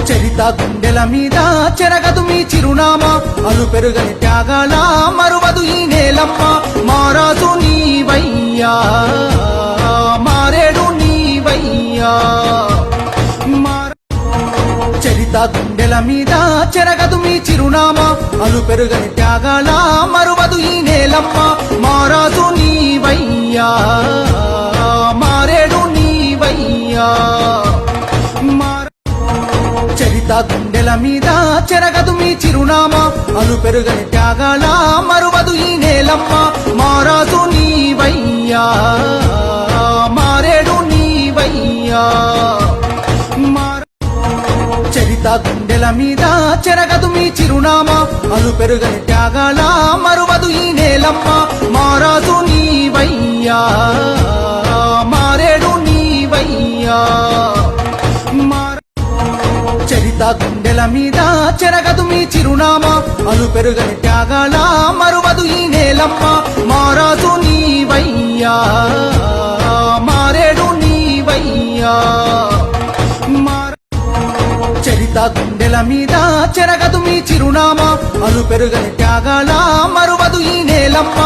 చరిత గుండెల మీద చెరగదు మీ చిరునామా అలు పెరుగని త్యాగాల మరువదు ఈ నేలమ్మ మారాజు నీవయ్యా మారేడు నీవయ్యా చరిత గుండెల మీద చెరగదు మీ చిరునామా అలు పెరుగని త్యాగాల మరువదు ఈ నేలమ్మ మారాజు నీవయ్యా మారేడు నీవయ్యా చరిత గుండెల మీద చెరగదు మీ చిరునామా అలు పెరుగని త్యాగాల మరువదు ఈ నేలమ్మ మారాజు నీవయ్యా మారేడు నీవయ్యా చరిత గుండెల మీద చెరగదు మీ చిరునామా అలు పెరుగని త్యాగాల మరువదు ఈ నేలమ్మ మారాజు నీవయ్యా మారేడు నీవయ్యా చరిత గుండెల మీద చెరగదు మీ చిరునామా అలు పెరుగని త్యాగాల మరువదు ఈ నేలమ్మ మారాజు నీవయ్యా మారేడు నీవయ్యా చరిత గుండెల మీద చెరగదు మీ చిరునామా అలు పెరుగని త్యాగాల మరువదు ఈ నేలమ్మ